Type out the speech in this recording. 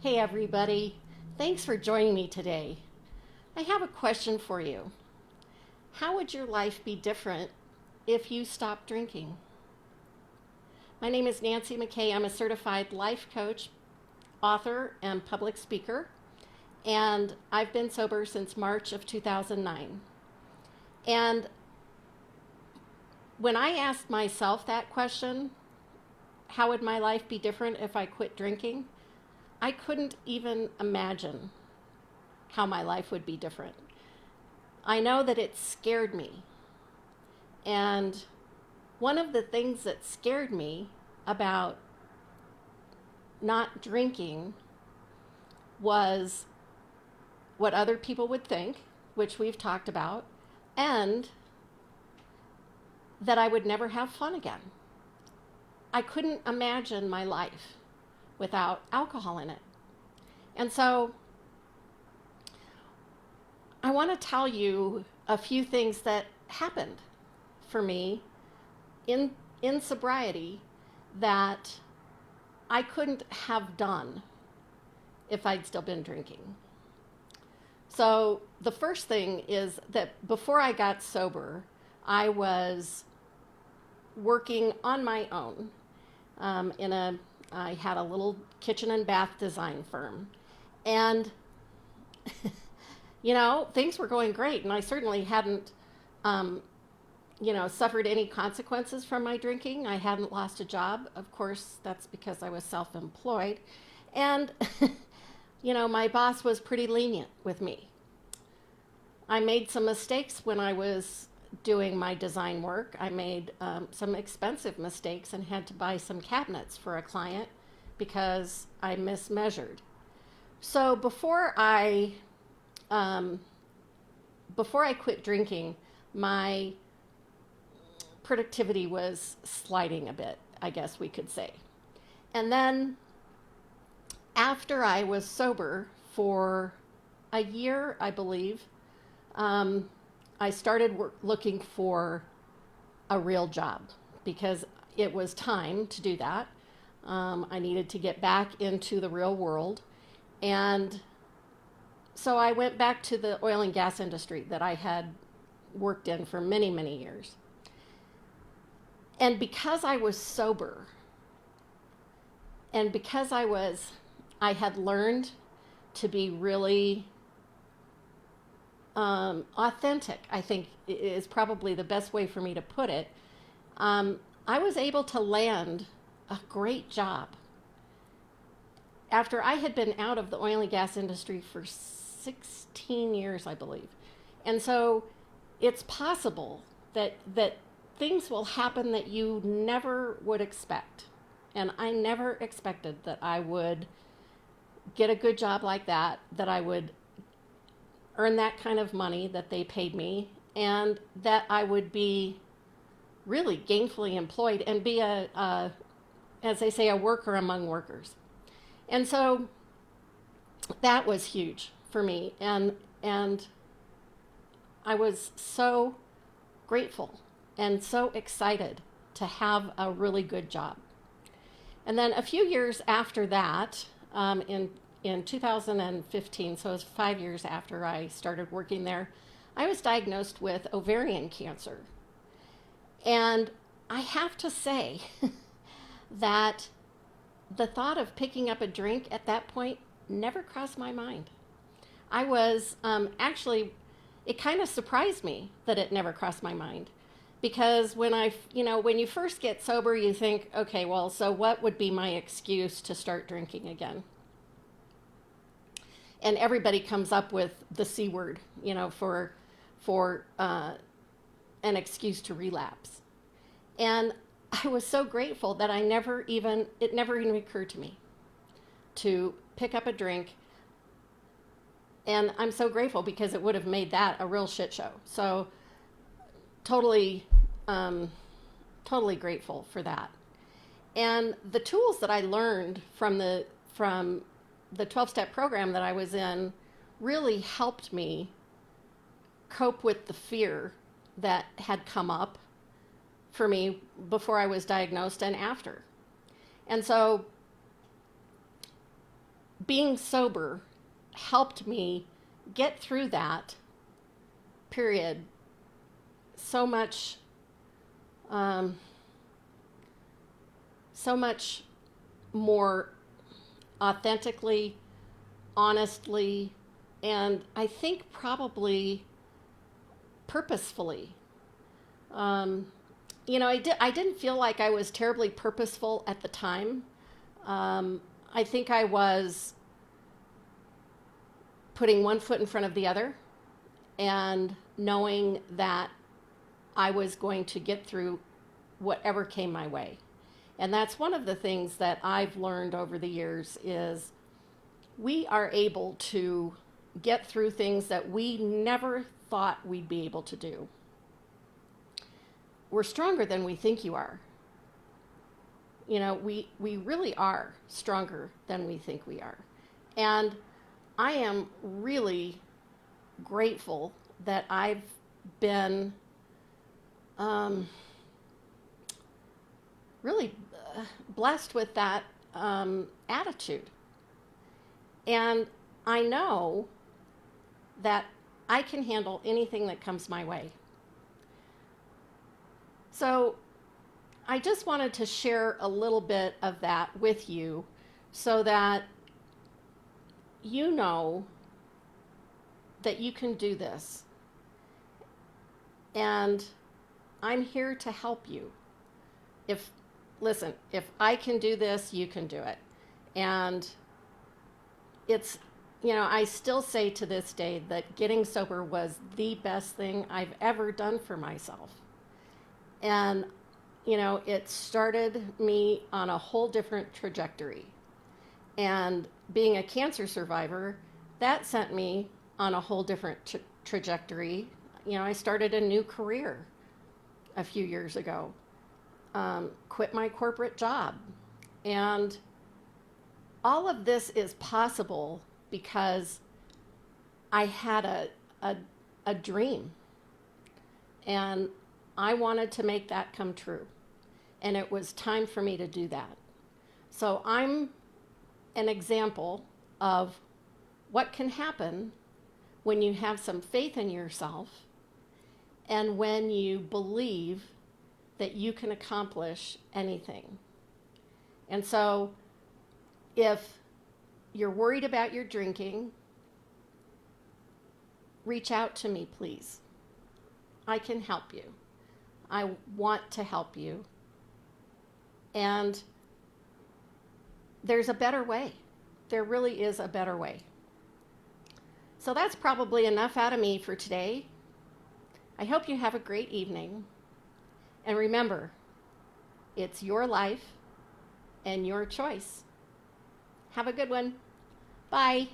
Hey everybody, thanks for joining me today. I have a question for you. How would your life be different if you stopped drinking? My name is Nancy McKay. I'm a certified life coach, author, and public speaker, and I've been sober since March of 2009. And when I asked myself that question, how would my life be different if I quit drinking? I couldn't even imagine how my life would be different. I know that it scared me. And one of the things that scared me about not drinking was what other people would think, which we've talked about, and that I would never have fun again. I couldn't imagine my life without alcohol in it. And so I want to tell you a few things that happened for me in sobriety that I couldn't have done if I'd still been drinking. So the first thing is that before I got sober, I was working on my own. I had a little kitchen and bath design firm, and things were going great, and I certainly hadn't, suffered any consequences from my drinking. I hadn't lost a job. Of course, that's because I was self-employed, and my boss was pretty lenient with me. I made some mistakes when I was doing my design work. I made some expensive mistakes and had to buy some cabinets for a client because I mismeasured. So before I quit drinking, my productivity was sliding a bit, I guess we could say. And then after I was sober for a year, I believe, I started looking for a real job because it was time to do that. I needed to get back into the real world. And so I went back to the oil and gas industry that I had worked in for many, many years. And because I was sober, and because I had learned to be really authentic, I think is probably the best way for me to put it. I was able to land a great job after I had been out of the oil and gas industry for 16 years, I believe. And so it's possible that things will happen that you never would expect. And I never expected that I would get a good job like that I would earn that kind of money that they paid me, and that I would be really gainfully employed and be as they say, a worker among workers. And so that was huge for me, and I was so grateful and so excited to have a really good job. And then a few years after that, in 2015, so it was 5 years after I started working there, I was diagnosed with ovarian cancer. And I have to say that the thought of picking up a drink at that point never crossed my mind. I was actually, it kind of surprised me that it never crossed my mind. Because when you first get sober, you think, okay, well, so what would be my excuse to start drinking again? And everybody comes up with the C word, for an excuse to relapse. And I was so grateful that it never even occurred to me to pick up a drink. And I'm so grateful because it would have made that a real shit show. So totally grateful for that. And the tools that I learned from the 12-step program that I was in really helped me cope with the fear that had come up for me before I was diagnosed and after. And so being sober helped me get through that period so much, um, so much more authentically, honestly, and I think probably purposefully. Um, I didn't feel like I was terribly purposeful at the time. I think I was putting one foot in front of the other and knowing that I was going to get through whatever came my way. And that's one of the things that I've learned over the years is we are able to get through things that we never thought we'd be able to do. We're stronger than we think you are. We really are stronger than we think we are. And I am really grateful that I've been really blessed with that attitude. And I know that I can handle anything that comes my way. So I just wanted to share a little bit of that with you so that you know that you can do this. And I'm here to help you. Listen, if I can do this, you can do it. And I still say to this day that getting sober was the best thing I've ever done for myself. And, it started me on a whole different trajectory. And being a cancer survivor, that sent me on a whole different trajectory. I started a new career a few years ago, quit my corporate job. And all of this is possible because I had a dream. And I wanted to make that come true. And it was time for me to do that. So I'm an example of what can happen when you have some faith in yourself and when you believe that you can accomplish anything. And so if you're worried about your drinking, reach out to me, please. I can help you. I want to help you. And there's a better way. There really is a better way. So that's probably enough out of me for today. I hope you have a great evening. And remember, it's your life and your choice. Have a good one. Bye.